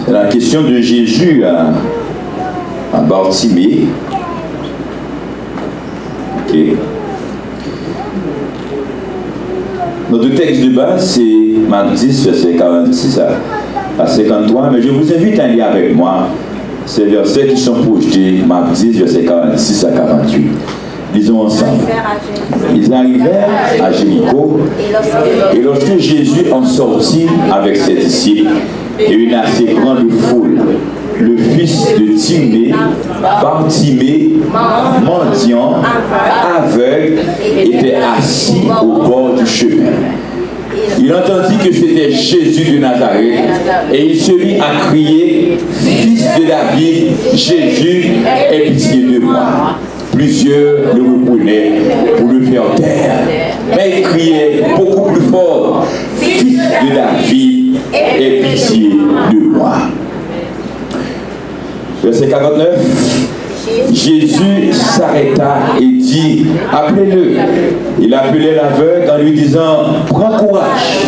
La question de Jésus à Bartimée. Ok. Notre texte de base, c'est Marc 10, verset 46 à 53, mais je vous invite à lire avec moi ces versets qui sont projetés, Marc 10, verset 46 à 48. Lisons ensemble. Ils arrivèrent à Jéricho, et lorsque Jésus en sortit avec ses disciples et une assez grande foule, le fils de Timée, Bartimée, mendiant, aveugle, était assis au bord du chemin. Il entendit que c'était Jésus de Nazareth et il se mit à crier, « Fils de David, Jésus, aie pitié de moi. » Plusieurs le reprenaient pour le faire taire. Mais il criait beaucoup plus fort, « Fils de David, aie pitié de moi. » Verset 49. Jésus s'arrêta et dit, appelez-le. Il appelait l'aveugle en lui disant, prends courage,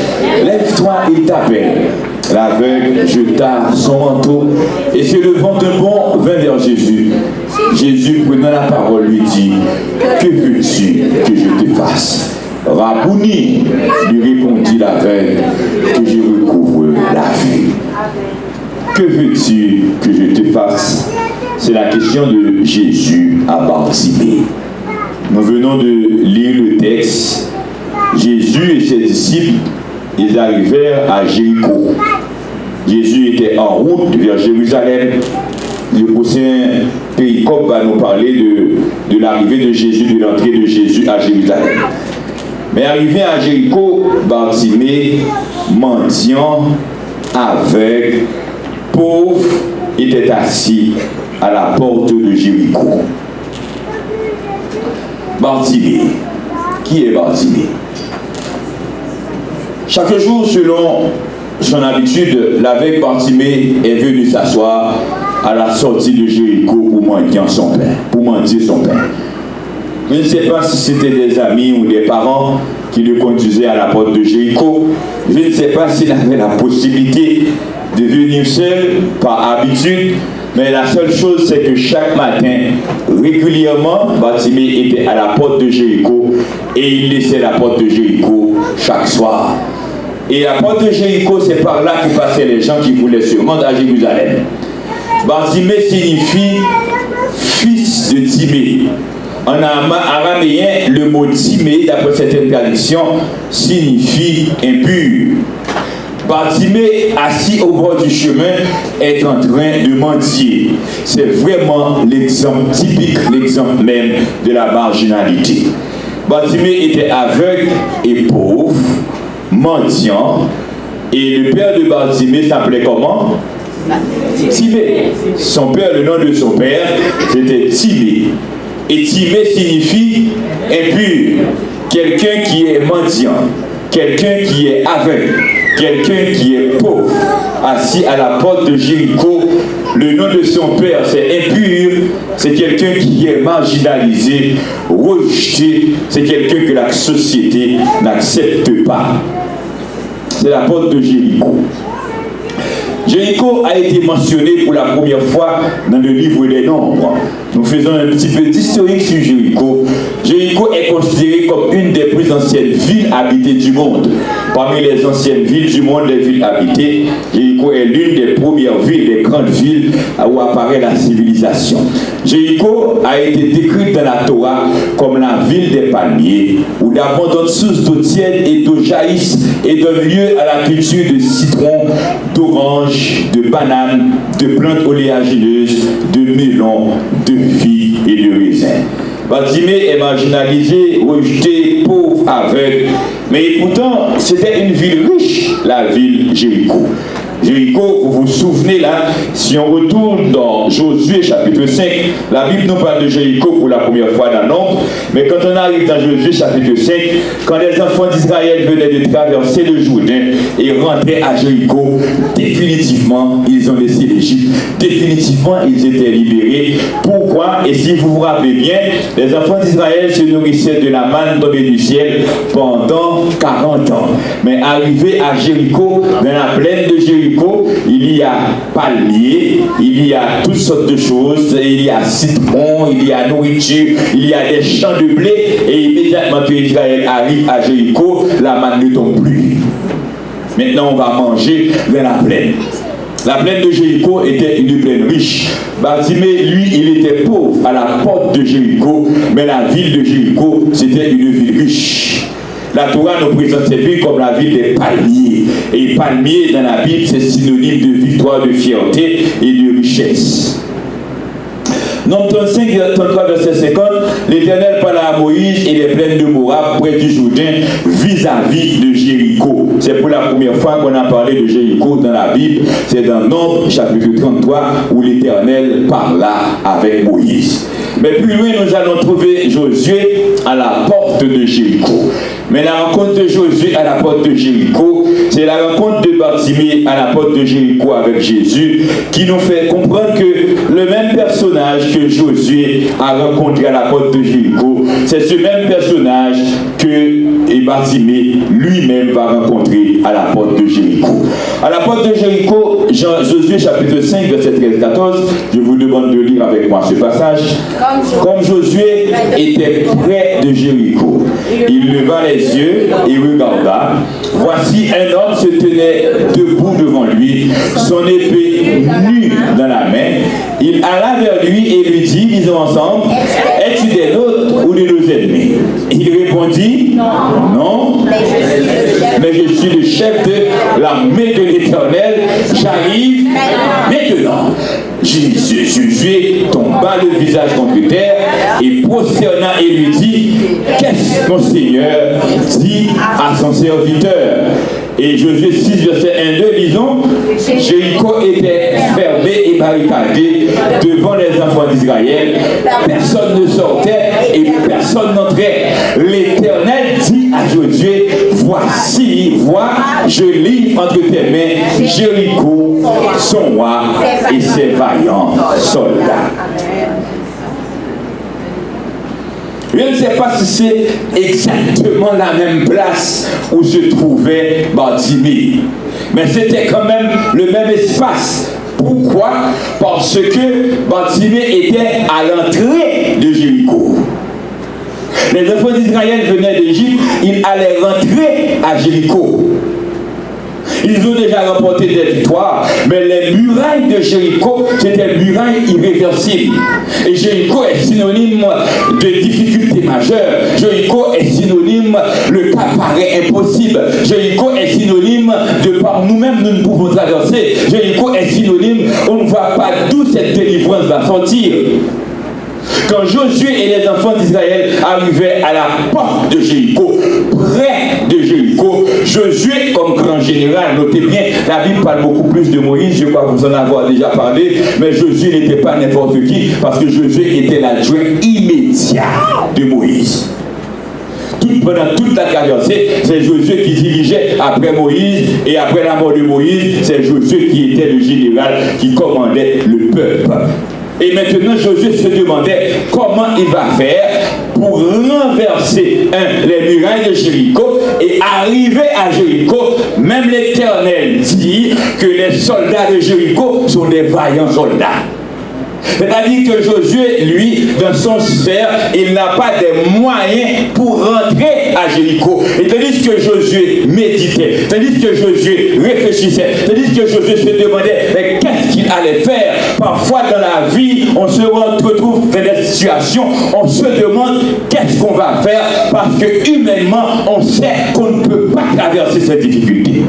lève-toi, il t'appelle. L'aveugle jeta son manteau et se levant d'un bond vint vers Jésus. Jésus, prenant la parole, lui dit, que veux-tu que je te fasse? Rabouni, lui répondit l'aveugle, que je recouvre la vue. Que veux-tu que je te fasse? C'est la question de Jésus à Bartimée. Nous venons de lire le texte. Jésus et ses disciples, ils arrivèrent à Jéricho. Jésus était en route vers Jérusalem. Le prochain péricope va nous parler de l'arrivée de Jésus, de l'entrée de Jésus à Jérusalem. Mais arrivé à Jéricho, Bartimée, mendiant, aveugle, pauvre, était assis à la porte de Jéricho. Bartimée. Qui est Bartimée? Chaque jour, selon son habitude, l'aveugle Bartimée est venu s'asseoir à la sortie de Jéricho pour mendier son pain. Je ne sais pas si c'était des amis ou des parents qui le conduisaient à la porte de Jéricho. Je ne sais pas s'il avait la possibilité de venir seul par habitude, mais la seule chose, c'est que chaque matin, régulièrement, Bartimée était à la porte de Jéricho et il laissait la porte de Jéricho chaque soir. Et la porte de Jéricho, c'est par là que passaient les gens qui voulaient se rendre à Jérusalem. Bartimée signifie fils de Timée. En araméen, le mot Timée, d'après certaines traductions, signifie impur. Bartimée, assis au bord du chemin, est en train de mendier. C'est vraiment l'exemple typique, l'exemple même de la marginalité. Bartimée était aveugle et pauvre, mendiant, et le père de Bartimée s'appelait comment? Timée. Son père, le nom de son père, c'était Timée. Et Timée signifie impur, quelqu'un qui est mendiant, quelqu'un qui est aveugle, quelqu'un qui est pauvre, assis à la porte de Jéricho. Le nom de son père, c'est impur, c'est quelqu'un qui est marginalisé, rejeté, c'est quelqu'un que la société n'accepte pas. C'est la porte de Jéricho. Jéricho a été mentionné pour la première fois dans le livre des Nombres. Nous faisons un petit peu d'historique sur Jéricho. Jéricho est considéré comme une des plus anciennes villes habitées du monde. Parmi les anciennes villes du monde, les villes habitées, Jéricho est l'une des premières villes, des grandes villes où apparaît la civilisation. Jéricho a été décrite dans la Torah comme la ville des palmiers, où d'abondantes sources d'eau tiède et d'eau jaillissent et donnent lieu à la culture de citrons, d'oranges, de bananes, de plantes oléagineuses, de melons, de figues et de raisins. Bartimée est marginalisé, rejeté, pauvre, aveugle, mais pourtant c'était une ville riche, la ville Jéricho. Jéricho, vous vous souvenez là, si on retourne dans Josué chapitre 5, la Bible nous parle de Jéricho pour la première fois dans Nombre, mais quand on arrive dans Josué chapitre 5, quand les enfants d'Israël venaient de traverser le Jourdain et rentraient à Jéricho, définitivement, ils ont laissé l'Égypte, définitivement, ils étaient libérés. Pourquoi? Et si vous vous rappelez bien, les enfants d'Israël se nourrissaient de la manne tombée du ciel pendant 40 ans. Mais arrivés à Jéricho, dans la plaine de Jéricho, Jéricho, il y a palmiers, il y a toutes sortes de choses, il y a citron, il y a nourriture, il y a des champs de blé, et immédiatement que Israël arrive à Jéricho, la manne ne tombe plus. Maintenant, on va manger dans la plaine. La plaine de Jéricho était une plaine riche. Bartimée, lui, il était pauvre à la porte de Jéricho, mais la ville de Jéricho, c'était une ville riche. La Torah nous présente cette ville comme la ville des palmiers. Et palmier, dans la Bible, c'est synonyme de victoire, de fierté et de richesse. Nombre 35, 33, verset 50, l'Éternel parla à Moïse et les plaines de Moab, près du Jourdain, vis-à-vis de Jéricho. C'est pour la première fois qu'on a parlé de Jéricho dans la Bible. C'est dans Nombre, chapitre 33, où l'Éternel parla avec Moïse. Mais plus loin, nous allons trouver Josué à la porte de Jéricho. Mais la rencontre de Josué à la porte de Jéricho, c'est la rencontre de Bartimée à la porte de Jéricho avec Jésus qui nous fait comprendre que le même personnage que Josué a rencontré à la porte de Jéricho, c'est ce même personnage que Bartimée lui-même va rencontrer à la porte de Jéricho. À la porte de Jéricho, Josué chapitre 5, verset 13-14, je vous demande de lire avec moi ce passage. Comme Josué était près de Jéricho, il leva les yeux et regarda. Voici un homme se tenait debout devant lui, son épée nue dans la main. Il alla vers lui et lui dit, disons ensemble, es-tu des nôtres ou de nos ennemis? Il répondit, non, mais je suis le chef de l'armée de l'Éternel, j'arrive maintenant. Josué tomba le visage contre terre et prosterna et lui dit, qu'est-ce que mon Seigneur dit à son serviteur? Et Josué 6, verset 1-2, disons, Jéricho était fermé et barricadé devant les enfants d'Israël. Personne ne sortait et personne n'entrait. L'Éternel dit à Josué, voici, vois, je livre entre tes mains Jéricho, son roi et ses vaillants soldats. Je ne sais pas si c'est exactement la même place où se trouvait Bartimée, mais c'était quand même le même espace. Pourquoi? Parce que Bartimée était à l'entrée de Jéricho. Les enfants d'Israël venaient d'Égypte, ils allaient rentrer à Jéricho. Ils ont déjà remporté des victoires, mais les murailles de Jéricho, c'était des murailles irréversibles. Et Jéricho est synonyme de difficulté majeure. Jéricho est synonyme, le cas paraît impossible. Jéricho est synonyme de par nous-mêmes, nous ne pouvons traverser. Jéricho est synonyme, on ne voit pas d'où cette délivrance va sortir. Quand Josué et les enfants d'Israël arrivaient à la porte de Jéricho, près de Jéricho, Josué, comme grand général, notez bien, la Bible parle beaucoup plus de Moïse, je crois vous en avoir déjà parlé, mais Josué n'était pas n'importe qui, parce que Josué était l'adjoint immédiat de Moïse. Pendant toute la carrière, c'est Josué qui dirigeait après Moïse, et après la mort de Moïse, c'est Josué qui était le général qui commandait le peuple. Et maintenant, Josué se demandait comment il va faire pour renverser les murailles de Jéricho et arriver à Jéricho. Même l'Éternel dit que les soldats de Jéricho sont des vaillants soldats. C'est-à-dire que Josué, lui, dans son sphère, il n'a pas des moyens pour rentrer à Jéricho. Et tandis que Josué méditait, tandis que Josué réfléchissait, tandis que Josué se demandait mais qu'est-ce qu'il allait faire. Parfois dans la vie, on se retrouve dans des situations, on se demande qu'est-ce qu'on va faire parce que humainement, on sait qu'on ne peut pas traverser cette difficulté.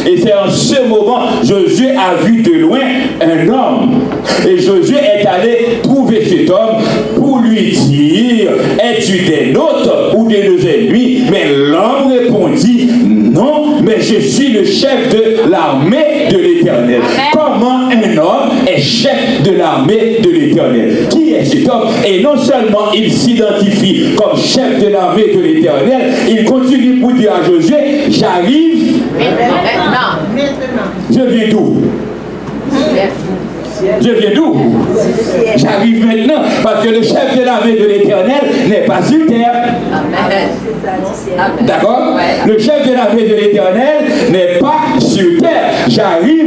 Et c'est en ce moment, Josué a vu de loin un homme. Et Josué est allé trouver cet homme pour lui dire, es-tu des nôtres ou des nos ennemis? Mais l'homme répondit, non, mais je suis le chef de l'armée de l'Éternel. Comment un homme est chef de l'armée de l'Éternel? Qui est cet homme? Et non seulement il s'identifie comme chef de l'armée de l'Éternel, il continue pour dire à Josué, j'arrive maintenant. Je viens d'où? Je viens d'où? J'arrive maintenant parce que le chef de l'armée de l'Éternel n'est pas sur terre. D'accord? Le chef de l'armée de l'Éternel n'est pas sur terre. J'arrive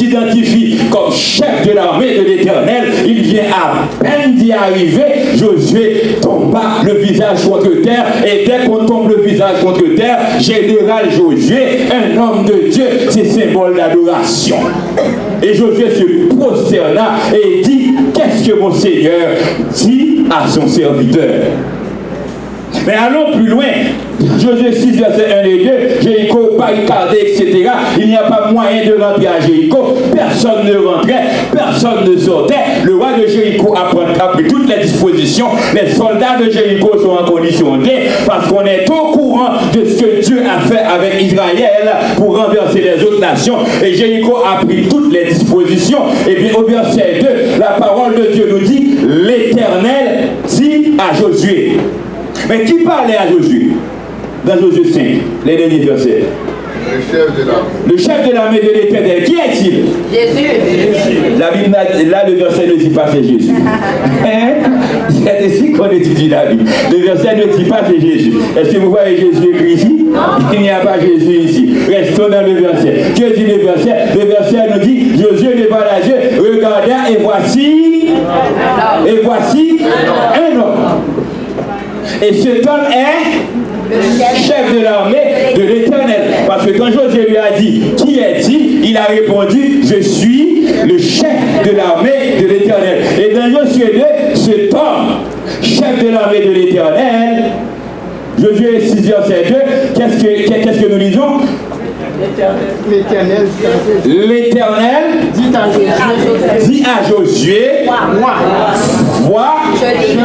s'identifie comme chef de l'armée de l'Éternel. Il vient à peine d'y arriver. Josué tomba le visage contre terre. Et dès qu'on tombe le visage contre terre, général Josué, un homme de Dieu, c'est symbole d'adoration. Et Josué se prosterna et dit, qu'est-ce que mon Seigneur dit à son serviteur? Mais allons plus loin. Josué 6, verset 1 et 2, Jéricho barricadé, etc. Il n'y a pas moyen de rentrer à Jéricho. Personne ne rentrait, personne ne sortait. Le roi de Jéricho a pris toutes les dispositions. Les soldats de Jéricho sont en condition D parce qu'on est au courant de ce que Dieu a fait avec Israël pour renverser les autres nations. Et Jéricho a pris toutes les dispositions. Et bien au verset 2, la parole de Dieu nous dit, l'Éternel dit à Josué. Mais qui parlait à Josué? Dans Josué 5, les derniers versets. Le chef de l'armée de l'Éternel. Qui est-il? Jésus. La Bible, là, le verset ne dit pas c'est Jésus. C'est ici qu'on étudie la Bible. Le verset ne dit pas c'est Jésus. Est-ce que vous voyez Jésus écrit ici? Il n'y a pas Jésus ici. Restons dans le verset. Que dit le verset? Le verset nous dit, Josué devant la Dieu, regarda et voici un homme. Et cet homme est le chef de l'armée de l'Éternel. Parce que quand Josué lui a dit, qui est-il? Il a répondu, je suis le chef de l'armée de l'Éternel. Et dans Josué 2, cet homme, chef de l'armée de l'Éternel, Josué 6, verset 2, qu'est-ce que nous lisons? L'Éternel dit à Josué, vois,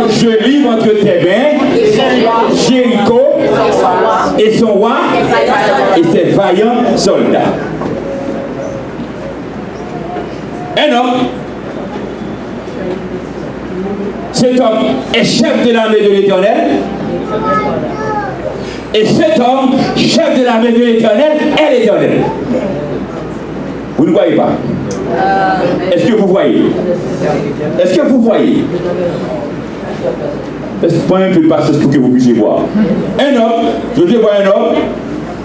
je livre entre tes mains Jéricho et son roi et ses vaillants soldats. Un homme, cet homme est chef de l'armée de l'Éternel. Et cet homme, chef de l'armée de l'Éternel, est l'Éternel. Vous ne voyez pas? Est-ce que vous voyez? Est-ce que vous voyez? Prenez un peu de patience pour que vous puissiez voir. Un homme, je dis voir un homme,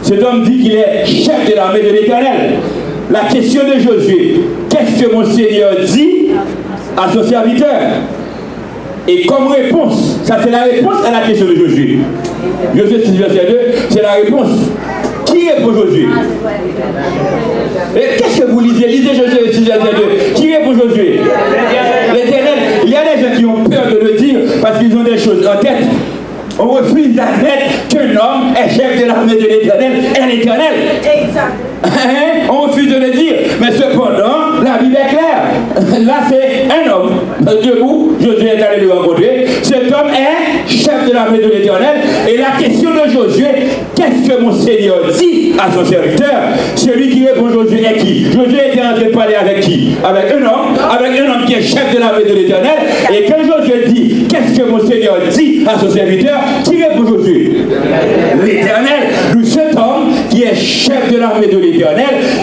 cet homme dit qu'il est chef de l'armée de l'Éternel. La question de Josué, qu'est-ce que mon Seigneur dit à son serviteur? Et comme réponse, ça c'est la réponse à la question de Josué. Josué 6, verset 2, c'est la réponse. Qui répond Josué? Et qu'est-ce que vous lisez? Lisez Josué 6, verset 2. Qui répond Josué? L'Éternel. Il y a des gens qui ont peur de le dire parce qu'ils ont des choses en tête. On refuse d'admettre qu'un homme est chef de l'armée de l'Éternel et l'Éternel. Exact. On refuse de le dire. Mais cependant, la Bible est claire. Là, c'est un homme. Debout, Josué est allé le rencontrer. Cet homme est chef de l'armée de l'Éternel. Et la question de Josué, qu'est-ce que mon Seigneur dit à son serviteur? Celui qui répond Josué est qui? Josué était en train de parler avec qui? Avec un homme qui est chef de l'armée de l'Éternel. Et quand Josué dit, qu'est-ce que mon Seigneur dit à son serviteur? Qui répond Josué? L'Éternel. D'où cet homme qui est chef de l'armée de l'Éternel.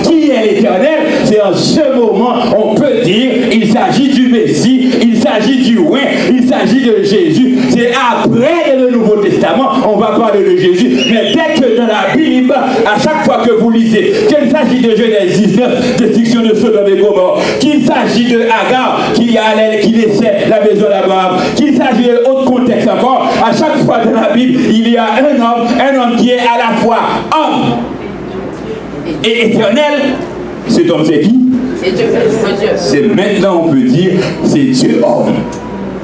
Qui est l'Éternel? C'est en ce moment, on peut dire, il s'agit du Messie, il s'agit du roi, il s'agit de Jésus. C'est après le Nouveau Testament, on va parler de Jésus. Mais dès que dans la Bible, à chaque fois que vous lisez, qu'il s'agit de Genèse 19, destruction de Sodome et Gomorrhe, qu'il s'agit de Agar qui laissait la maison d'Abraham, qu'il s'agit d'autres contextes encore, à chaque fois dans la Bible, il y a un homme qui est à la fois homme et éternel. Cet homme, c'est qui? C'est Dieu. C'est maintenant, on peut dire, c'est Dieu homme.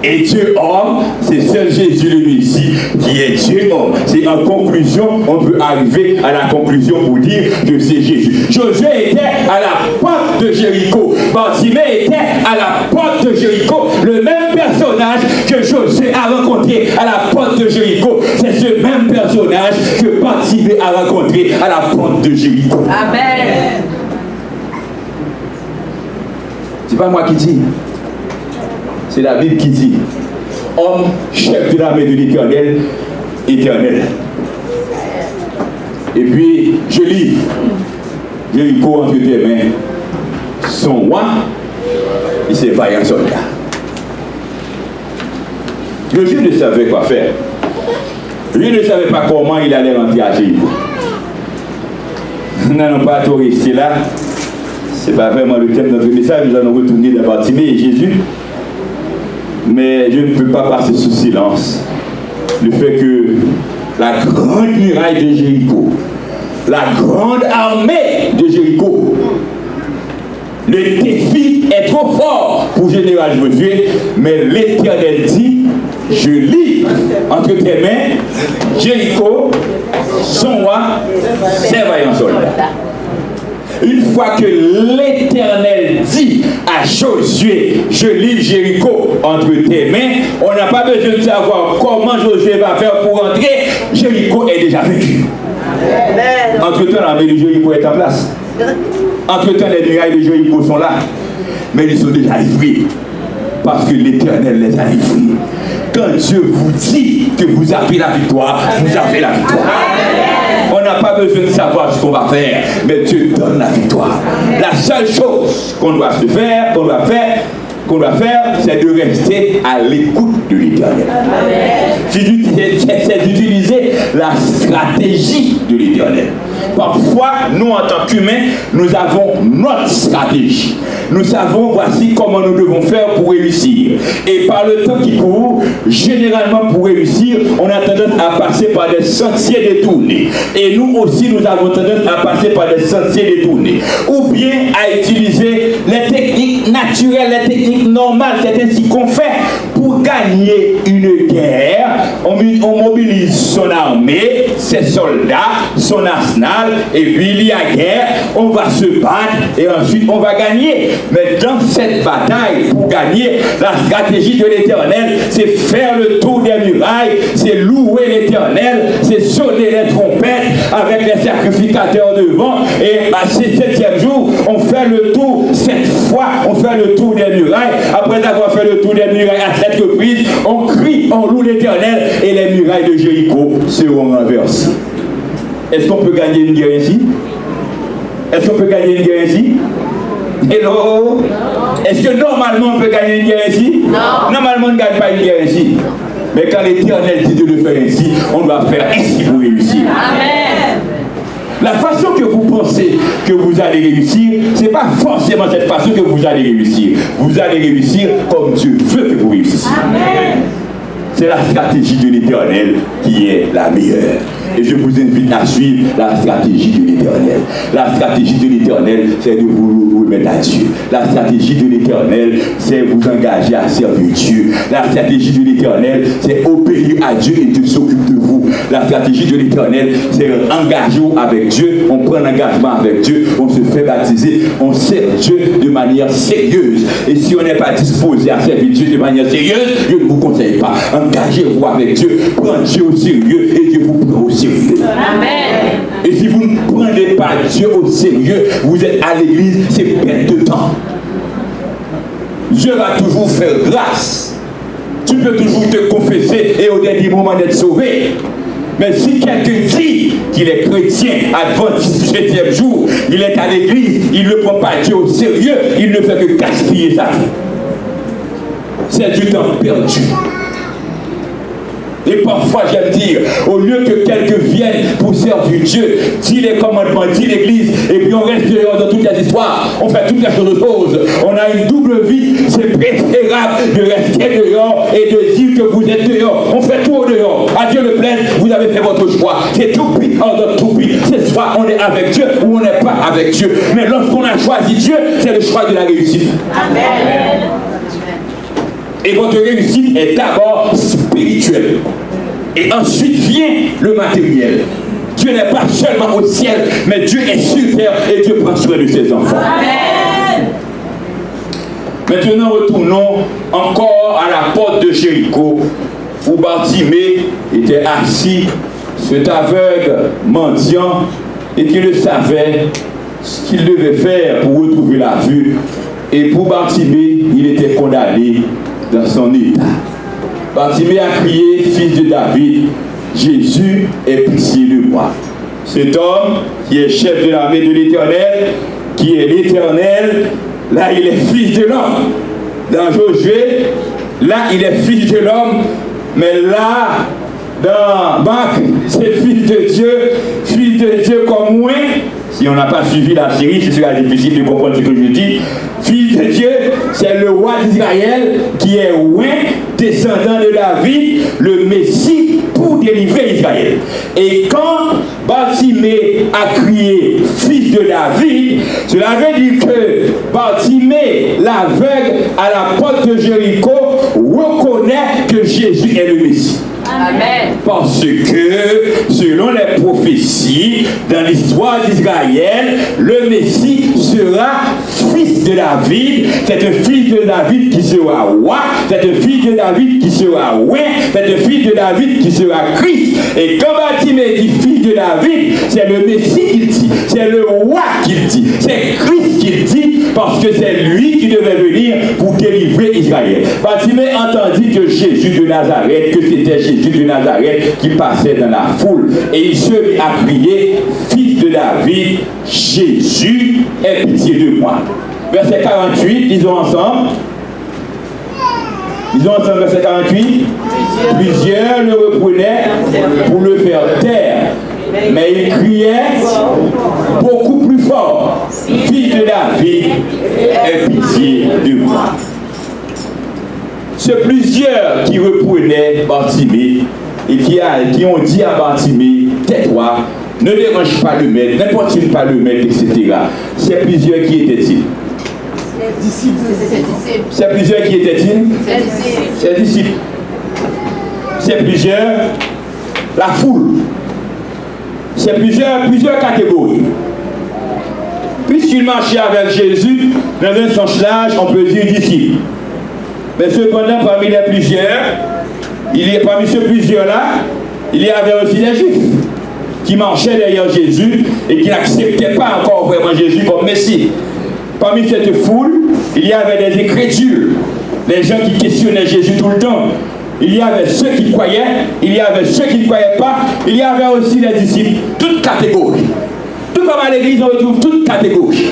Et Dieu homme, c'est seul Jésus le Messie qui est Dieu homme. C'est en conclusion, on peut arriver à la conclusion pour dire que c'est Jésus. Josué était à la porte de Jéricho. Bartimée était à la porte de Jéricho. Le même personnage que Josué a rencontré à la porte de Jéricho, c'est ce même personnage que Bartimée a rencontré à la porte de Jéricho. Amen. C'est pas moi qui dis. C'est la Bible qui dit, homme, chef de l'armée de l'Éternel, éternel. Et puis, je lis, Jéricho entre tes mains, son roi et ses vaillants soldats. Josué ne savait quoi faire. Lui ne savait pas comment il allait rentrer à Jéricho. Nous n'allons pas tout rester là. Ce n'est pas vraiment le thème de notre message, nous allons retourner dans Bartimée et Jésus. Mais je ne peux pas passer sous silence le fait que la grande muraille de Jéricho, la grande armée de Jéricho, le défi est trop fort pour Général Josué, mais l'Éternel dit, je livre entre tes mains Jéricho, son roi, ses vaillants soldats. Une fois que l'Éternel dit à Josué, je livre Jéricho entre tes mains, on n'a pas besoin de savoir comment Josué va faire pour entrer. Jéricho est déjà vécu. Entre-temps, l'armée de Jéricho est en place. Entre-temps, les murailles de Jéricho sont là. Mais ils sont déjà livrés. Parce que l'Éternel les a livrés. Quand Dieu vous dit que vous avez la victoire, vous avez la victoire. On n'a pas besoin de savoir ce qu'on va faire, mais Dieu donne la victoire. La seule chose qu'on doit faire, c'est de rester à l'écoute de l'Éternel. C'est d'utiliser la stratégie de l'Éternel. Parfois, nous en tant qu'humains, nous avons notre stratégie. Nous savons, voici comment nous devons faire pour réussir. Et par le temps qui court, généralement pour réussir, on a tendance à passer par des sentiers détournés. Et nous aussi, nous avons tendance à passer par des sentiers détournés. Ou bien à utiliser les techniques naturelles, les techniques normales. C'est ainsi qu'on fait pour gagner une guerre. On mobilise son armée, ses soldats, son arsenal, et puis il y a guerre, on va se battre et ensuite on va gagner. Mais dans cette bataille, pour gagner, la stratégie de l'Éternel, c'est faire le tour des murailles, c'est louer l'Éternel, c'est sonner les trompettes avec les sacrificateurs devant. Et à ce 7e jour, on fait le tour 7 fois, on fait le tour des murailles. Après avoir fait le tour des murailles à 7 reprises, on crie, on loue l'Éternel et les murailles de Jéricho seront renversées. Est-ce qu'on peut gagner une guerre ici? Est-ce qu'on peut gagner une guerre ici? Hello? Est-ce que normalement on peut gagner une guerre ici? Non. Normalement on ne gagne pas une guerre ici. Mais quand l'Éternel dit de le faire ainsi, on doit faire ainsi pour réussir. Amen. La façon que vous pensez que vous allez réussir, ce n'est pas forcément cette façon que vous allez réussir. Vous allez réussir comme Dieu veut que vous réussissiez. Amen. C'est la stratégie de l'Éternel qui est la meilleure. Et je vous invite à suivre la stratégie de l'Éternel. La stratégie de l'Éternel, c'est de vous remettre à Dieu. La stratégie de l'Éternel, c'est vous engager à servir Dieu. La stratégie de l'Éternel, c'est obéir à Dieu et Dieu s'occupe de vous. La stratégie de l'Éternel, c'est engager avec Dieu. On prend l'engagement avec Dieu, on se fait baptiser, on sert Dieu de manière sérieuse. Et si on n'est pas disposé à servir Dieu de manière sérieuse, je ne vous conseille pas. Engagez-vous avec Dieu, prenez Dieu au sérieux et Dieu vous prend au sérieux. Amen. Et si vous ne prenez pas Dieu au sérieux, vous êtes à l'église, c'est perte de temps. Dieu va toujours faire grâce. Tu peux toujours te confesser et au dernier moment d'être sauvé. Mais si quelqu'un dit qu'il est chrétien, adventiste du 7e jour, il est à l'église, il ne prend pas Dieu au sérieux, il ne fait que gaspiller sa vie. C'est du temps perdu. Et parfois j'aime dire, au lieu que quelqu'un vienne pour servir Dieu, dit les commandements, dit l'église, et puis on reste dehors dans toutes les histoires, on fait toutes les choses. On a une double vie, c'est préférable de rester dehors et de dire que vous êtes dehors. On fait tout au dehors. À Dieu le plaise, vous avez fait votre choix. C'est tout pis, on donne tout pis. C'est soit on est avec Dieu ou on n'est pas avec Dieu. Mais lorsqu'on a choisi Dieu, c'est le choix de la réussite. Amen. Et votre réussite est d'abord spirituelle. Et ensuite vient le matériel. Dieu n'est pas seulement au ciel, mais Dieu est sur terre et Dieu prend soin de ses enfants. Amen. Maintenant, retournons encore à la porte de Jéricho, où Bartimée était assis, cet aveugle mendiant, et qui le savait ce qu'il devait faire pour retrouver la vue. Et pour Bartimée, il était condamné dans son état. Bartimée a crié, fils de David, Jésus est pitié de moi. Cet homme qui est chef de l'armée de l'Éternel, qui est l'Éternel, là il est fils de l'homme. Dans Josué, là il est fils de l'homme, mais là, dans Marc, c'est fils de Dieu comme moi. Si on n'a pas suivi la série, ce sera difficile de comprendre ce que je dis. Fils de Dieu, c'est le roi d'Israël qui est loin, descendant de David, le Messie pour délivrer Israël. Et quand Bartimée a crié fils de David, cela veut dire que Bartimée, l'aveugle à la porte de Jéricho, reconnaît que Jésus est le Messie. Amen. Parce que, selon les prophéties, dans l'histoire d'Israël, le Messie sera fils de David. C'est un fils de David qui sera roi. C'est un fils de David qui sera roi. C'est un fils de David qui sera Christ. Et quand Bartimée dit fils de David, c'est le Messie qu'il dit. C'est le roi qu'il dit. C'est Christ qu'il dit parce que c'est lui qui devait venir pour délivrer Israël. Bartimée entendit que Jésus de Nazareth, que c'était Jésus de Nazareth qui passait dans la foule. Et il se mit à crier, fils de David, Jésus, aie pitié de moi. Verset 48, disons ensemble. Disons ensemble, verset 48. Plusieurs le reprenaient pour le faire taire. Mais il criait beaucoup plus fort, fils de David, aie pitié de moi. C'est plusieurs qui reprenaient Bartimée et qui ont dit à Bartimée, tais-toi, ne dérange pas le maître, n'importune pas le maître, etc. C'est plusieurs qui étaient-ils? C'est plusieurs qui étaient-ils? C'est disciples. C'est plusieurs, la foule. C'est plusieurs catégories. Puisqu'il marchait avec Jésus, dans un sens large, on peut dire disciples. Mais cependant, parmi les plusieurs, parmi ces plusieurs-là, il y avait aussi des Juifs qui marchaient derrière Jésus et qui n'acceptaient pas encore vraiment Jésus comme Messie. Parmi cette foule, il y avait des incrédules, des gens qui questionnaient Jésus tout le temps. Il y avait ceux qui croyaient, il y avait ceux qui ne croyaient pas, il y avait aussi les disciples, toutes catégories. Tout comme à l'église, on retrouve toutes catégories.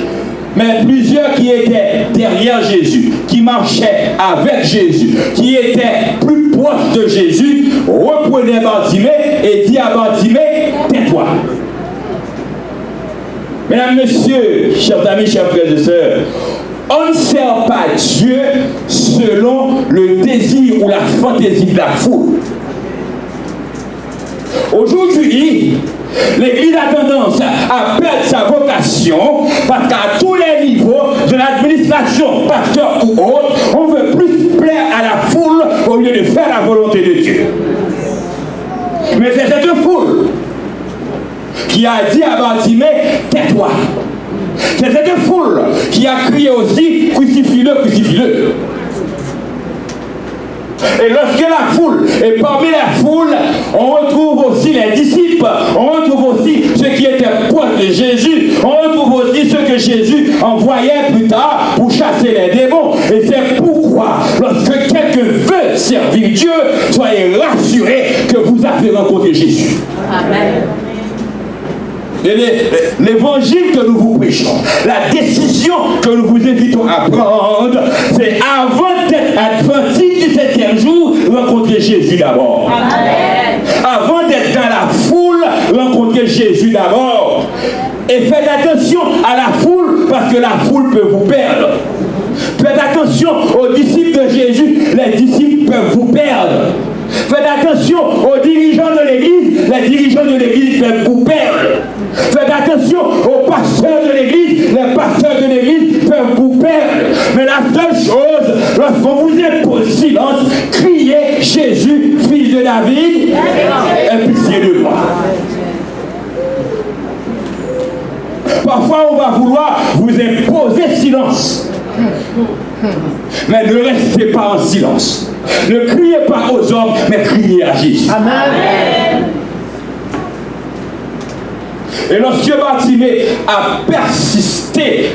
Mais plusieurs qui étaient derrière Jésus, qui marchaient avec Jésus, qui étaient plus proches de Jésus, reprenaient Bartimée et dit à Bartimée, tais-toi. Mesdames, Messieurs, chers amis, chers frères et sœurs, on ne sert pas Dieu selon le désir ou la fantaisie de la foule. Aujourd'hui, l'Église a tendance à perdre sa vocation parce qu'à tous les niveaux de l'administration, pasteur ou autre, on veut plus plaire à la foule au lieu de faire la volonté de Dieu. Mais c'est cette foule qui a dit à Bartimée, tais-toi. C'est cette foule qui a crié aussi, crucifie-le, crucifie-le. Et lorsque la foule, et parmi la foule, on retrouve aussi les disciples, on retrouve aussi ceux qui étaient proches de Jésus, on retrouve aussi ceux que Jésus envoyait plus tard pour chasser les démons. Et c'est pourquoi, lorsque quelqu'un veut servir Dieu, soyez rassurés que vous avez rencontré Jésus. Amen. L'évangile que nous vous prêchons, la décision que nous vous invitons à prendre, c'est avant d'être adventiste du 7e jour, rencontrer Jésus d'abord. Avant d'être dans la foule, rencontrer Jésus d'abord. Et faites attention à la foule, parce que la foule peut vous perdre. Faites attention aux disciples de Jésus, les disciples peuvent vous perdre. Faites attention aux dirigeants de l'Église, les dirigeants de l'Église peuvent vous perdre. Faites attention aux pasteurs de l'Église, les pasteurs de l'Église peuvent vous perdre. Mais la seule chose, lorsqu'on vous impose silence, criez Jésus, fils de David, aie pitié de moi. Parfois, on va vouloir vous imposer silence. Mais ne restez pas en silence. Ne criez pas aux hommes, mais criez à Jésus. Amen. Et lorsque Bartimée a persisté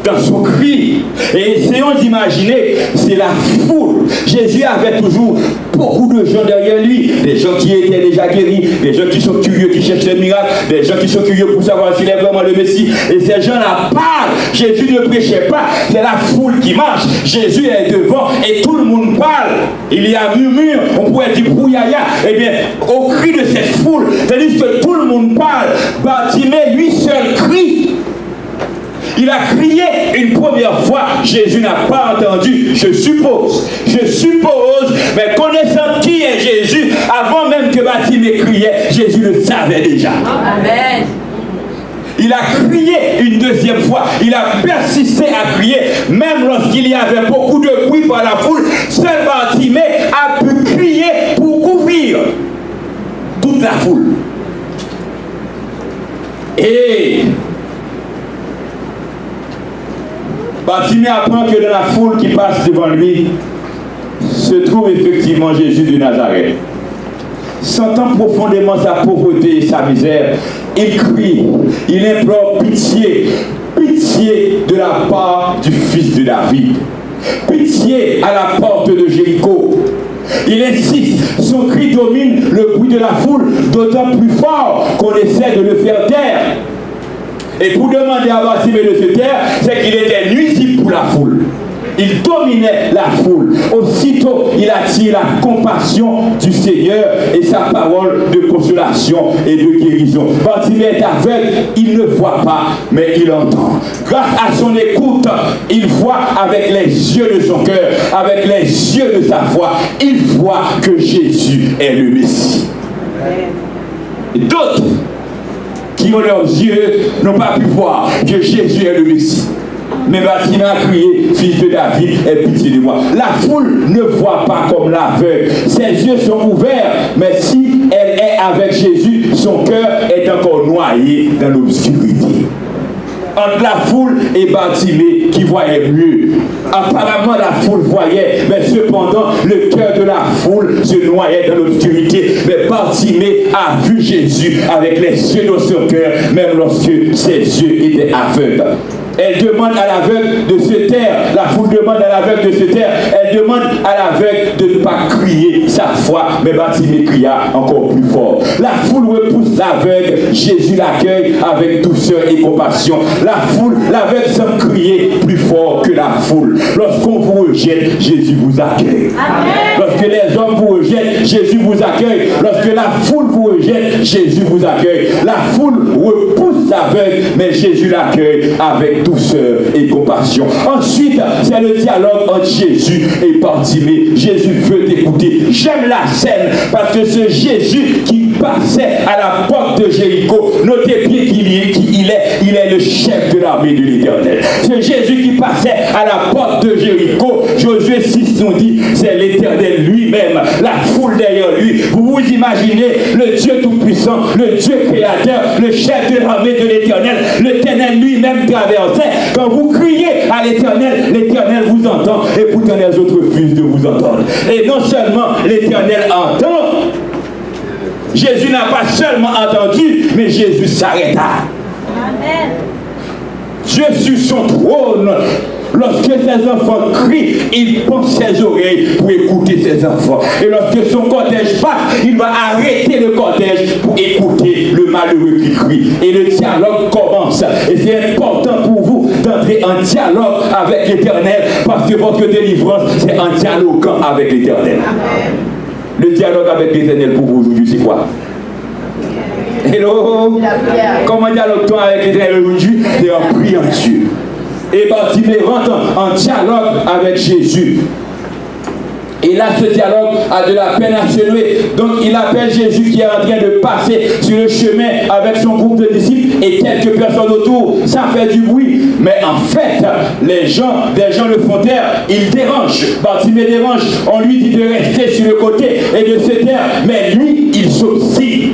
dans son cri, et essayons d'imaginer, c'est la foule. Jésus avait toujours beaucoup de gens derrière lui, des gens qui étaient déjà guéris, des gens qui sont curieux, qui cherchent des miracles, des gens qui sont curieux pour savoir s'il est vraiment le Messie. Et ces gens-là parlent. Jésus ne prêchait pas, c'est la foule qui marche. Jésus est devant et tout le monde parle. Il y a murmure, on pourrait dire brouillaya. Eh bien, au cri de cette foule, c'est-à-dire que tout le monde parle. Bartimée, lui seul, crie première fois, Jésus n'a pas entendu, je suppose, mais connaissant qui est Jésus, avant même que Bartimée criait, Jésus le savait déjà. Amen. Il a crié une deuxième fois, il a persisté à crier, même lorsqu'il y avait beaucoup de bruit par la foule, seul Bartimée a pu crier pour couvrir toute la foule. Et Bartimée apprend que dans la foule qui passe devant lui se trouve effectivement Jésus de Nazareth. Sentant profondément sa pauvreté et sa misère, il crie, il implore pitié, pitié de la part du fils de David, pitié à la porte de Jéricho. Il insiste, son cri domine le bruit de la foule, d'autant plus fort qu'on essaie de le faire taire. Et pour demander à Bartimée de se taire, c'est qu'il était nuisible pour la foule. Il dominait la foule. Aussitôt, il attire la compassion du Seigneur et sa parole de consolation et de guérison. Bartimée est aveugle, il ne voit pas, mais il entend. Grâce à son écoute, il voit avec les yeux de son cœur, avec les yeux de sa foi, il voit que Jésus est le Messie. Et d'autres qui ont leurs yeux n'ont pas pu voir que Jésus est le Messie. Mais Bartimée a crié, fils de David, aie pitié de moi. La foule ne voit pas comme l'aveugle. Ses yeux sont ouverts, mais si elle est avec Jésus, son cœur est encore noyé dans l'obscurité. Entre la foule et Bartimée qui voyait mieux. Apparemment la foule voyait, mais cependant le cœur de la foule se noyait dans l'obscurité. Mais Bartimée a vu Jésus avec les yeux de son cœur, même lorsque ses yeux étaient aveugles. Elle demande à l'aveugle de se taire. La foule demande à l'aveugle de se taire. Elle demande à l'aveugle de ne pas crier sa foi. Mais Bartimée cria encore plus fort. La foule repousse l'aveugle. Jésus l'accueille avec douceur et compassion. La foule, l'aveugle semble crier plus fort que la foule. Lorsqu'on vous rejette, Jésus vous accueille. Amen. Lorsque les hommes vous rejettent, Jésus vous accueille. Lorsque la foule vous rejette, Jésus vous accueille. La foule repousse l'aveugle, mais Jésus l'accueille avec douceur et compassion. Ensuite, c'est le dialogue entre Jésus et Bartimée. Jésus veut t'écouter. J'aime la scène parce que ce Jésus qui passait à la porte de Jéricho, notez bien il est le chef de l'armée de l'Éternel. Ce Jésus qui passait à la porte de Jéricho, Josué 6 nous dit, c'est l'Éternel lui-même, la foule derrière lui. Vous vous imaginez le Dieu tout-puissant, le Dieu créateur, le chef de l'armée de l'Éternel, l'Éternel lui-même traversait. Quand vous criez à l'Éternel, l'Éternel vous entend et pourtant les autres refusent de vous entendre. Et non seulement l'Éternel entend, Jésus n'a pas seulement entendu, mais Jésus s'arrêta. Amen. Dieu sur son trône, lorsque ses enfants crient, il penche ses oreilles pour écouter ses enfants. Et lorsque son cortège passe, il va arrêter le cortège pour écouter le malheureux qui crie. Et le dialogue commence. Et c'est important pour vous d'entrer en dialogue avec l'Éternel, parce que votre délivrance, c'est en dialoguant avec l'Éternel. Le dialogue avec l'Éternel pour vous aujourd'hui, c'est quoi? Hello? Comment dialogue-t-on avec l'Éternel aujourd'hui? C'est en priant Dieu. Et Bartimée rentre en dialogue avec Jésus. Et là, ce dialogue a de la peine à se nouer. Donc, il appelle Jésus qui est en train de passer sur le chemin avec son groupe de disciples et quelques personnes autour. Ça fait du bruit. Mais en fait, des gens le font taire. Il dérange. Bartimée dérange. On lui dit de rester sur le côté et de se taire. Mais lui, il s'obstine.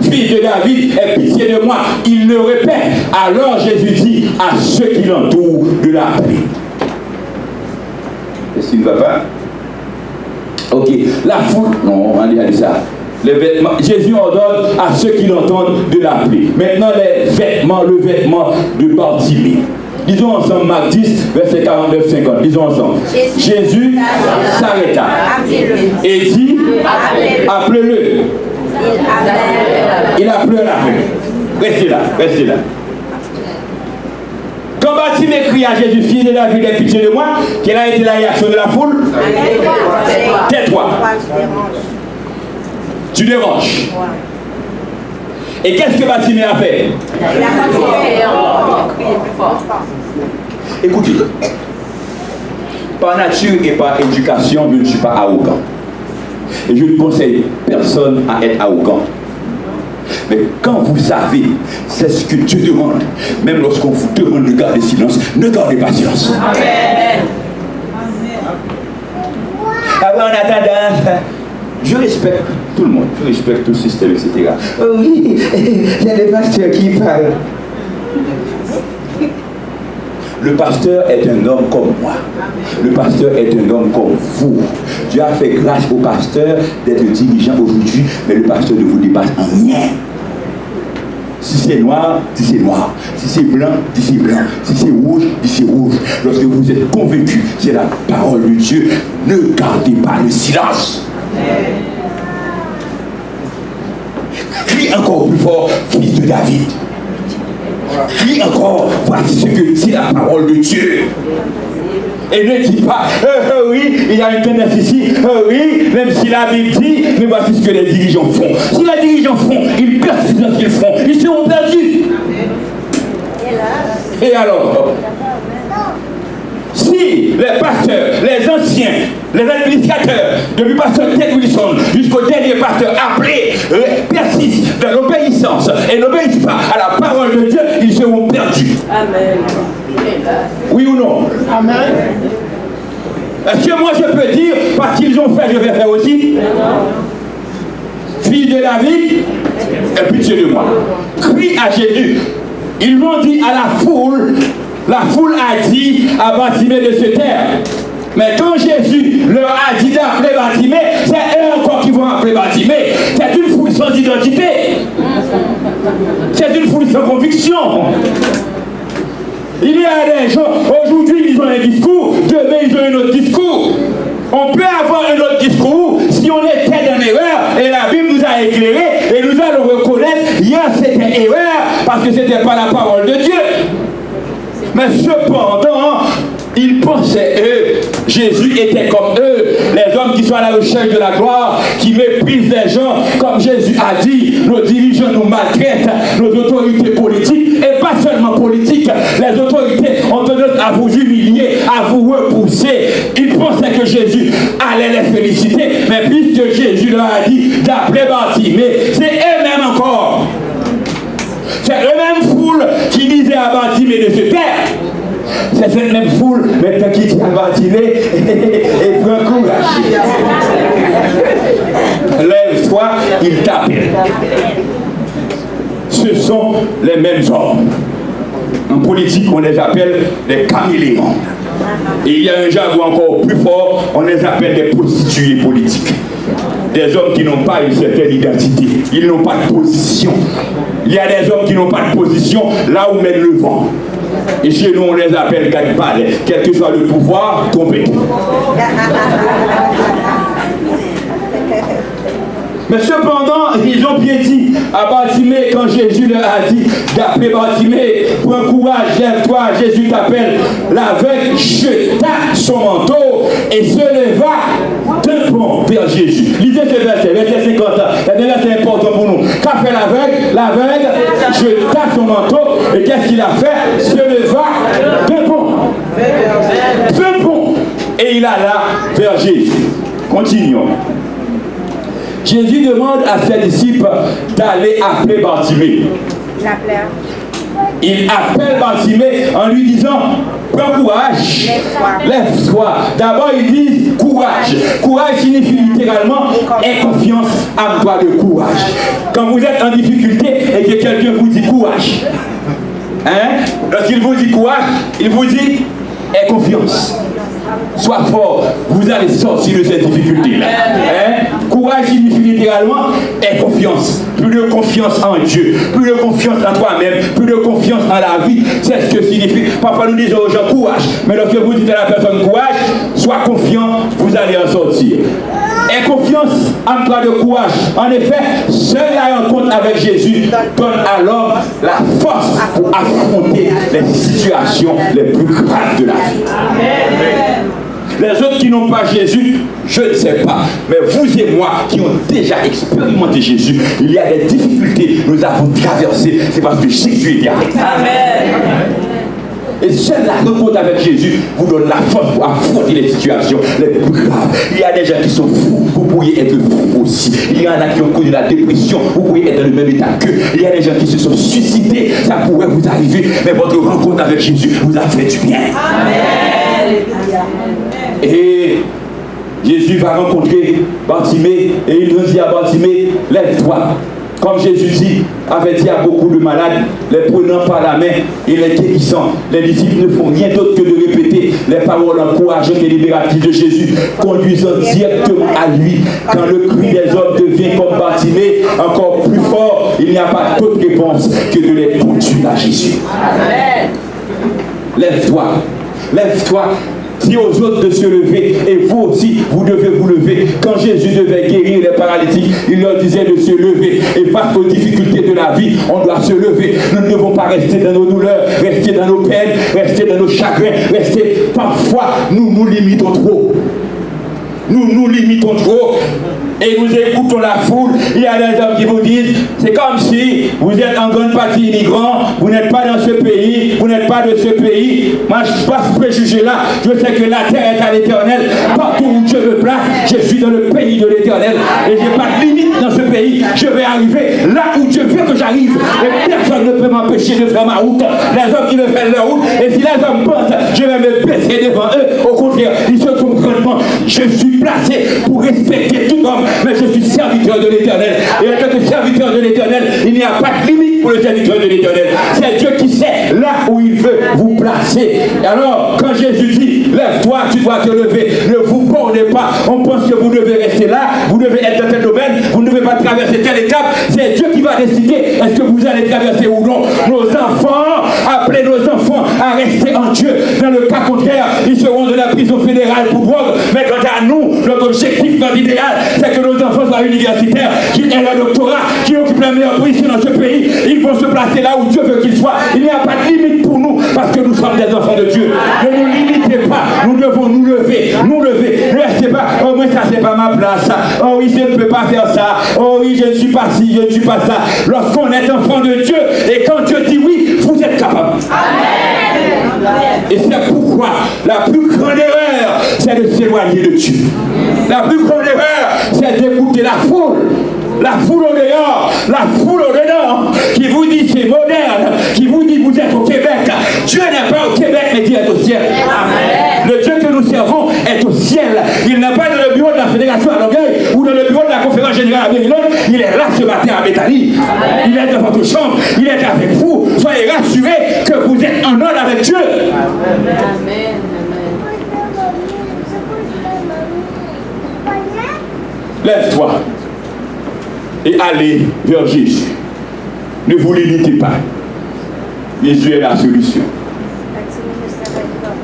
Fils de David, aie pitié de moi. Il le répète. Alors Jésus dit à ceux qui l'entourent de la paix. Est-ce qu'il ne va pas? Ok. La foule. Non, on va dire ça. Les vêtements. Jésus ordonne à ceux qui l'entendent de l'appeler. Maintenant, le vêtement de Bartimée. Disons ensemble Marc 10, verset 49-50. Disons ensemble. Jésus s'arrêta et dit, appelez-le. Il a pleuré la Restez là, restez là. Quand Bartimée crie à Jésus, fils de David, aie pitié de moi, quelle a été la réaction de la foule? Tais-toi. Tu déranges. Et qu'est-ce que Bartimée a fait? Il a continué à crier plus fort. Écoutez, par nature et par éducation, je ne suis pas arrogant. Et je ne conseille personne à être arrogant. Mais quand vous savez, c'est ce que Dieu demande, même lorsqu'on vous demande de garder silence, ne gardez pas silence. Amen. Alors en attendant, je respecte tout le monde, je respecte tout le système, etc. Oh oui, il y a des pasteurs qui parlent. Le pasteur est un homme comme moi. Le pasteur est un homme comme vous. Dieu a fait grâce au pasteur d'être dirigeant aujourd'hui, mais le pasteur ne vous dépasse en rien. Si c'est noir, dis c'est noir. Si c'est blanc, dis c'est blanc. Si c'est rouge, dis c'est rouge. Lorsque vous êtes convaincu, c'est la parole de Dieu, ne gardez pas le silence. Crie encore plus fort, fils de David. Crie encore, voici ce que dit la parole de Dieu. Et ne dis pas, oui, il y a une tendance ici, oui, même si la Bible dit, mais voici ce que les dirigeants font. Si les dirigeants font, ils persistent dans ce qu'ils font, ils seront perdus. Et alors, si les pasteurs, les anciens, les administrateurs, depuis pasteur Ted Wilson jusqu'au dernier pasteur appelé, persistent dans l'obéissance et n'obéissent pas à la parole de Dieu, ils seront perdus. Amen. Oui ou non? Amen. Est-ce que moi je peux dire, parce qu'ils ont fait, je vais faire aussi? Fille de David, et pitié de moi. Crie à Jésus. Ils l'ont dit à la foule a dit à Bartimée de se taire. Mais quand Jésus leur a dit d'appeler Bartimée, c'est eux encore qui vont appeler Bartimée. C'est une foule sans identité. C'est une foule sans conviction. Il y a des gens, aujourd'hui ils ont un discours, demain ils ont un autre discours. On peut avoir un autre discours si on était dans l'erreur et la Bible nous a éclairé et nous allons reconnaître hier c'était erreur parce que ce n'était pas la parole de Dieu. Mais cependant, ils pensaient eux, Jésus était comme eux, les hommes qui sont à la recherche de la gloire, qui méprisent les gens, comme Jésus a dit, nos dirigeants nous maltraitent, nos autorités politiques, et pas seulement politiques, les autorités ont tendance à vous humilier, à vous repousser. Ils pensaient que Jésus allait les féliciter, mais puisque Jésus leur a dit d'appeler Bartimée, c'est eux-mêmes encore. C'est eux-mêmes foule qui disaient à Bartimée de se taire. C'est cette même foule maintenant qui dit à Bartimée et prends courage. Lève-toi, il t'appelle. Ce sont les mêmes hommes. En politique, on les appelle des caméléons. Et il y a un jargon encore plus fort, on les appelle des prostituées politiques. Des hommes qui n'ont pas une certaine identité, ils n'ont pas de position. Il y a des hommes qui n'ont pas de position là où mène le vent. Et chez nous, on les appelle gadbalais, quel que soit le pouvoir, trompez. Mais cependant, ils ont bien dit à Bartimée, quand Jésus leur a dit d'appeler Bartimée, prends courage, lève-toi, Jésus t'appelle. L'aveugle jeta son manteau et se leva d'un bond vers Jésus. Lisez ce verset, verset 50 ans. C'est important pour nous. Qu'a fait l'aveugle? L'aveugle jeta son manteau et qu'est-ce qu'il a fait? Se leva d'un bond. D'un bond. Et il alla vers Jésus. Continuons. Jésus demande à ses disciples d'aller appeler Bartimée. Il appelle Bartimée en lui disant, prends courage, lève-toi. D'abord il dit courage. Courage signifie littéralement aie confiance, arme-toi de courage. Quand vous êtes en difficulté et que quelqu'un vous dit courage, lorsqu'il vous dit courage, il vous dit aie confiance. Sois fort, vous allez sortir de cette difficulté-là. Courage signifie littéralement aie confiance. Plus de confiance en Dieu, plus de confiance en toi-même, plus de confiance en la vie. C'est ce que signifie. Parfois nous disons aux gens courage, mais lorsque vous dites à la personne courage, sois confiant, vous allez en sortir. Aie confiance, arme-toi de courage. En effet, seule la rencontre avec Jésus donne à l'homme la force pour affronter les situations les plus graves de la vie. Amen. Les autres qui n'ont pas Jésus, je ne sais pas. Mais vous et moi qui ont déjà expérimenté Jésus, il y a des difficultés, nous avons traversé. C'est parce que Jésus est avec nous. Amen. Et seule la rencontre avec Jésus vous donne la force pour affronter les situations les plus graves. Il y a des gens qui sont fous, vous pourriez être fous aussi. Il y en a qui ont connu la dépression, vous pourriez être dans le même état qu'eux. Il y a des gens qui se sont suicidés, ça pourrait vous arriver, mais votre rencontre avec Jésus vous a fait du bien. Amen. Et Jésus va rencontrer Bartimée et il nous dit à Bartimée, lève-toi. Comme Jésus avait dit à beaucoup de malades, les prenant par la main et les guérissant, les disciples ne font rien d'autre que de répéter les paroles encourageantes et libératrices de Jésus, conduisant directement à lui. Quand le cri des hommes devient comme Bartimée, encore plus fort, il n'y a pas d'autre réponse que de les conduire à Jésus. Amen. Lève-toi, lève-toi. Dis aux autres de se lever et vous aussi, vous devez vous lever. Quand Jésus devait guérir les paralytiques, il leur disait de se lever. Et face aux difficultés de la vie, on doit se lever. Nous ne devons pas rester dans nos douleurs, rester dans nos peines, rester dans nos chagrins, rester. Parfois, nous nous limitons trop. Nous nous limitons trop. Et nous écoutons la foule. Il y a des hommes qui vous disent, c'est comme si vous êtes en grande partie immigrants, vous n'êtes pas dans ce pays, vous n'êtes pas de ce pays. Moi, je ne suis pas ce préjugé-là. Je sais que la terre est à l'Éternel. Partout où Dieu me place, je suis dans le pays de l'Éternel. Et je n'ai pas de limite dans ce pays. Je vais arriver là où Dieu veut que j'arrive. Et personne ne peut m'empêcher de faire ma route. Les hommes qui veulent faire leur route, et si les hommes pensent, je vais me baisser devant eux. Au contraire, ils se trompent grandement. Je suis placé pour respecter tout homme. Mais je suis serviteur de l'Éternel. Et en tant que serviteur de l'Éternel, il n'y a pas de limite pour le serviteur de l'Éternel. C'est Dieu qui sait là où il veut vous placer. Et alors, quand Jésus dit, lève-toi, tu dois te lever, ne vous bornez pas. On pense que vous devez rester là, vous devez être dans tel domaine, vous ne devez pas traverser telle étape. C'est Dieu qui va décider est-ce que vous allez traverser ou non. Nos enfants, appelez nos enfants à rester en Dieu. Dans le cas contraire, ils seront de la prison fédérale pour drogue. Mais quant à nous, notre objectif, notre idéal, c'est que nos enfants soient universitaires, qu'ils aient un doctorat, qu'ils occupent la meilleure position dans ce pays. Ils vont se placer là où Dieu veut qu'ils soient. Il n'y a pas de limite pour nous parce que nous sommes des enfants de Dieu. Ne nous limitez pas. Nous devons nous lever. Nous lever. Ne restez pas. Oh, moi, ça, c'est pas ma place. Oh, oui, je ne peux pas faire ça. Oh, oui, je ne suis pas ci, je ne suis pas ça. Lorsqu'on est enfant de Dieu et quand Dieu dit oui, vous êtes capable. Amen. Et c'est pourquoi la plus grande erreur, c'est de s'éloigner de Dieu. La plus grande erreur, c'est d'écouter la foule. La foule au dehors, la foule au dedans, qui vous dit c'est moderne, qui vous dit vous êtes au Québec. Dieu n'est pas au Québec, mais Dieu est au ciel. Amen. Le Dieu que nous servons est au ciel. Il n'est pas dans le bureau de la Fédération à Longueuil ou dans le bureau de la Conférence Générale à Maryland. Il est là ce matin à Béthanie. Il est dans votre chambre, il est avec vous. Soyez rassurés que vous êtes en ordre avec Dieu. Amen. Lève-toi et allez vers Jésus. Ne vous limitez pas. Jésus est la solution.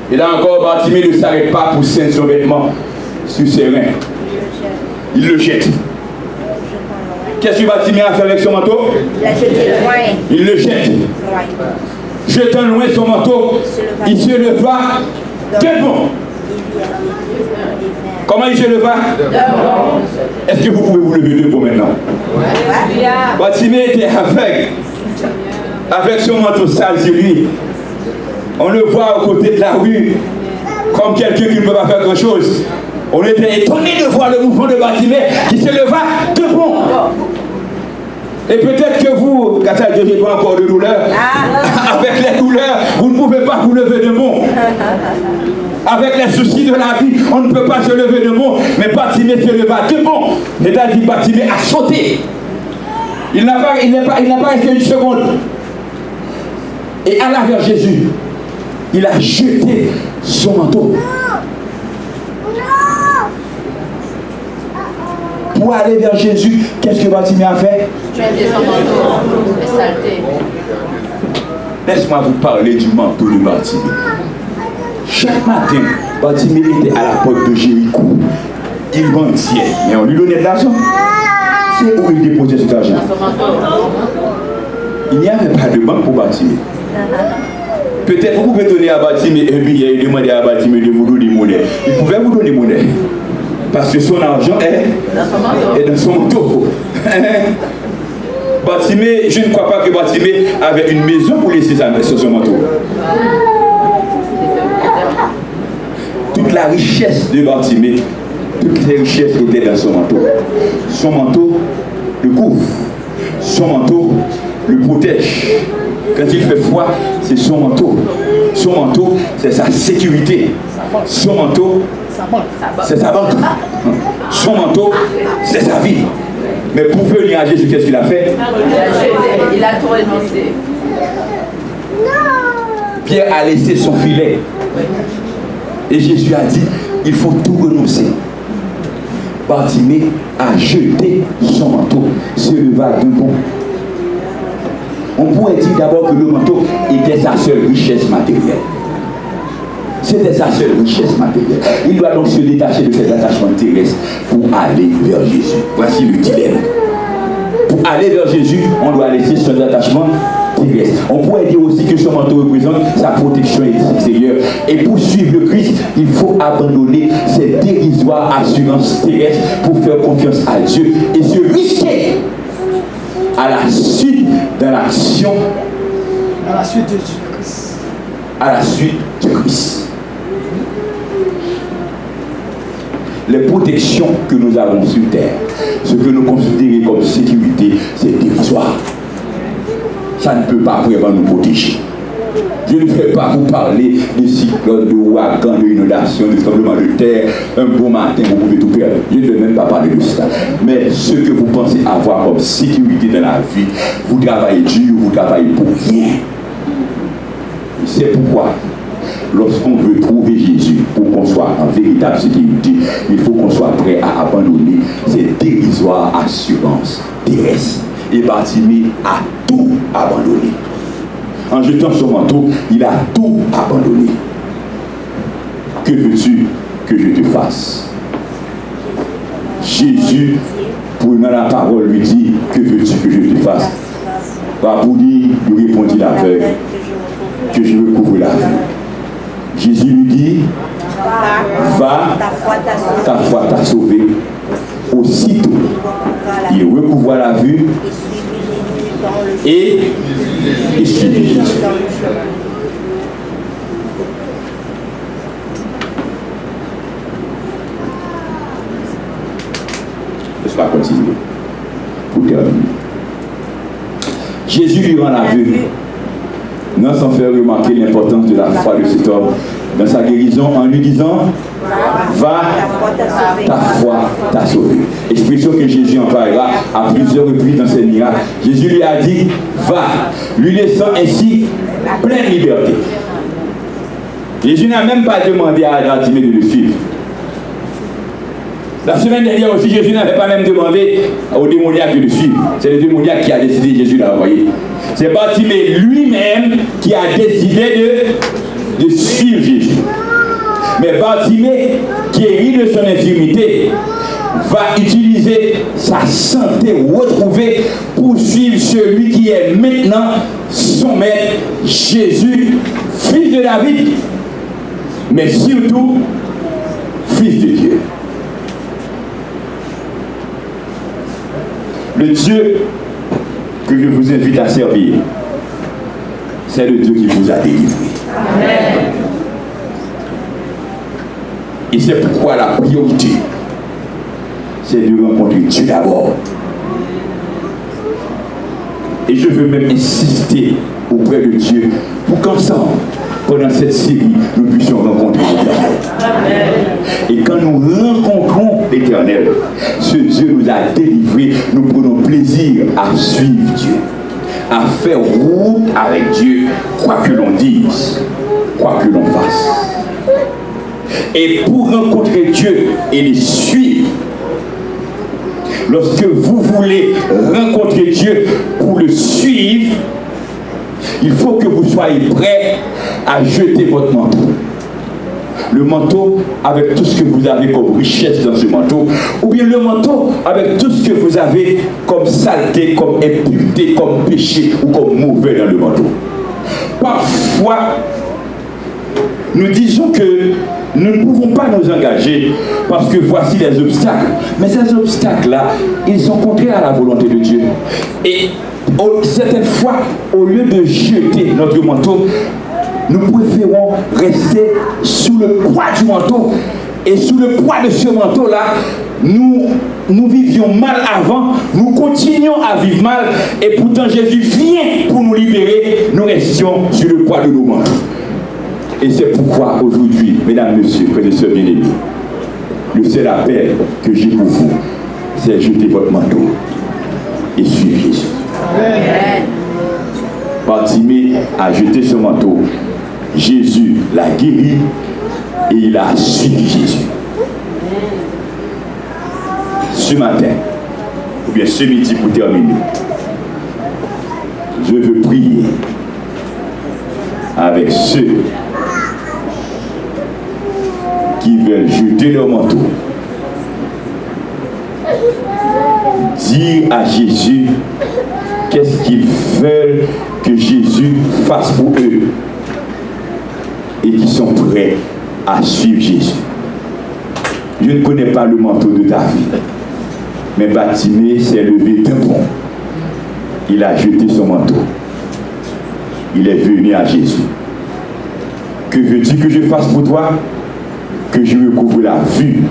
Et là encore, Bartimée ne s'arrête pas pour ceindre son vêtement sur ses reins. Il le jette. Qu'est-ce que Bartimée a fait avec son manteau? Il le jette. Jetant loin son manteau, il se leva debout. Comment il se leva? Est-ce que vous pouvez vous lever debout maintenant? Bartimée était avec son manteau sale sur lui. On le voit aux côtés de la rue comme quelqu'un qui ne peut pas faire grand chose. On était étonné de voir le mouvement de Bartimée qui se leva debout. Et peut-être que vous, grâce à Dieu, j'ai pas encore de douleur. Avec les douleurs, vous ne pouvez pas vous lever debout. Avec les soucis de la vie, on ne peut pas se lever debout. Mais Bartimée se leva debout. C'est-à-dire Bartimée a sauté. Il n'a pas resté une seconde. Et alla vers Jésus. Il a jeté son manteau. Pour aller vers Jésus, qu'est-ce que Bartimée a fait? Laisse-moi vous parler du manteau de Bartimée. Chaque matin, Bartimée était à la porte de Jéricho. Il mendiait, mais on lui donnait de l'argent. C'est où il déposait cet argent? Il n'y avait pas de banque pour Bartimée. Peut-être vous pouvez donner à Bartimée un billet et demander à Bartimée de vous donner monnaie. Il pouvait vous donner monnaie. Parce que son argent est dans son manteau. Bartimée, je ne crois pas que Bartimée avait une maison pour laisser son manteau. toute la richesse de Bartimée, toutes les richesses étaient dans son manteau. Son manteau le couvre. Son manteau le protège. Quand il fait froid, c'est son manteau. Son manteau, c'est sa sécurité. Son manteau, c'est sa banque. Son manteau, c'est sa vie. Mais pour venir à Jésus, qu'est-ce qu'il a fait? Il a tout renoncé. Pierre a laissé son filet. Et Jésus a dit, il faut tout renoncer. Bartimée a jeté son manteau, se leva debout. On pourrait dire d'abord que le manteau était sa seule richesse matérielle. C'était sa seule richesse matérielle. Il doit donc se détacher de cet attachement terrestre pour aller vers Jésus. Voici le dilemme. Pour aller vers Jésus, on doit laisser son attachement terrestre. On pourrait dire aussi que son manteau représente sa protection extérieure. Et pour suivre le Christ, il faut abandonner cette dérisoire assurance terrestre pour faire confiance à Dieu et se risquer à la suite de l'action. À la suite de Jésus-Christ. À la suite de Christ. Les protections que nous avons sur terre, ce que nous considérons comme sécurité, c'est dérisoire. Ça ne peut pas vraiment nous protéger. Je ne vais pas vous parler de cyclones, de ouragans, d'inondations, de tremblements de terre. Un bon matin, vous pouvez tout perdre. Je ne vais même pas parler de ça. Mais ce que vous pensez avoir comme sécurité dans la vie, vous travaillez dur, vous travaillez pour rien. C'est pourquoi, lorsqu'on veut trouver Jésus, pour qu'on soit en véritable sécurité, il faut qu'on soit prêt à abandonner cette dérisoire assurance terrestre. Et Bartimée a tout abandonné. En jetant son manteau, il a tout abandonné. Que veux-tu que je te fasse? Jésus, prenant la parole, lui dit, que veux-tu que je te fasse? Rabouni lui répondit l'aveugle, que je recouvre la vue. Jésus lui dit, va, ta foi t'a sauvé. Aussitôt, il recouvra la vue et suivit Jésus. Laisse-moi continuer pour terminer. Jésus lui rend la vue, non sans faire remarquer l'importance de la foi de cet homme dans sa guérison en lui disant, va, ta foi t'a sauvé. Expression que Jésus emploiera à plusieurs reprises dans ses miracles. Jésus lui a dit, va, lui laissant ainsi pleine liberté. Jésus n'a même pas demandé à Bartimée de le suivre. La semaine dernière aussi, Jésus n'avait pas même demandé au démoniaque de le suivre. C'est le démoniaque qui a décidé, Jésus l'a envoyé. C'est Bartimée lui-même qui a décidé de suivre Jésus. Mais Bartimée, qui est guéri de son infirmité, va utiliser sa santé retrouvée pour suivre celui qui est maintenant son maître, Jésus, fils de David, mais surtout fils de Dieu. Le Dieu que je vous invite à servir, c'est le Dieu qui vous a délivré. Amen. Et c'est pourquoi la priorité, c'est de rencontrer Dieu d'abord. Et je veux même insister auprès de Dieu pour qu'ensemble, pendant cette série, nous puissions rencontrer l'Éternel. Et quand nous rencontrons l'Éternel, ce Dieu nous a délivrés, nous prenons plaisir à suivre Dieu, à faire route avec Dieu, quoi que l'on dise, quoi que l'on fasse. Et pour rencontrer Dieu et le suivre, lorsque vous voulez rencontrer Dieu pour le suivre, il faut que vous soyez prêts à jeter votre manteau. Le manteau avec tout ce que vous avez comme richesse dans ce manteau, ou bien le manteau avec tout ce que vous avez comme saleté, comme impureté, comme péché ou comme mauvais dans le manteau. Parfois, nous disons que nous ne pouvons pas nous engager parce que voici les obstacles. Mais ces obstacles-là, ils sont contraires à la volonté de Dieu. Et certaines fois, au lieu de jeter notre manteau, nous préférons rester sous le poids du manteau. Et sous le poids de ce manteau-là, nous vivions mal avant, nous continuons à vivre mal, et pourtant Jésus vient pour nous libérer, nous restions sur le poids de nos manteaux. Et c'est pourquoi aujourd'hui, mesdames, messieurs, frères et sœurs bien-aimés, le seul appel que j'ai pour vous, c'est jeter votre manteau et suivre Jésus. Amen. Bartimée a jeté son manteau, Jésus l'a guéri et il a suivi Jésus. Ce matin, ou bien ce midi pour terminer, je veux prier avec ceux qui veulent jeter leur manteau, dire à Jésus qu'est-ce qu'ils veulent que Jésus fasse pour eux et qui sont prêts à suivre Jésus. Je ne connais pas le manteau de David, mais Bartimée s'est levé d'un bond. Il a jeté son manteau. Il est venu à Jésus. Que veux-tu que je fasse pour toi? Que je recouvre la vue.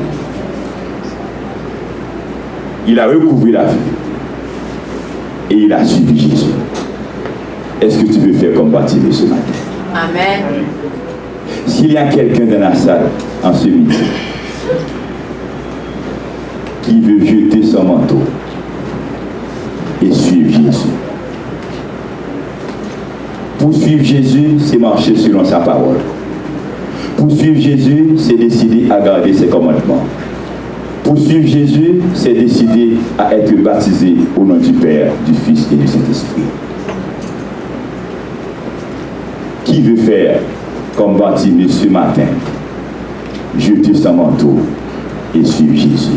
Il a recouvré la vue. Et il a suivi Jésus. Est-ce que tu veux faire comme Bartimée ce matin? Amen. S'il y a quelqu'un dans la salle en ce midi qui veut jeter son manteau et suivre Jésus. Pour suivre Jésus, c'est marcher selon sa parole. Pour suivre Jésus, c'est décider à garder ses commandements. Pour suivre Jésus, c'est décider à être baptisé au nom du Père, du Fils et du Saint-Esprit. Qui veut faire comme Bartimée ce matin, jeter son manteau et suivre Jésus?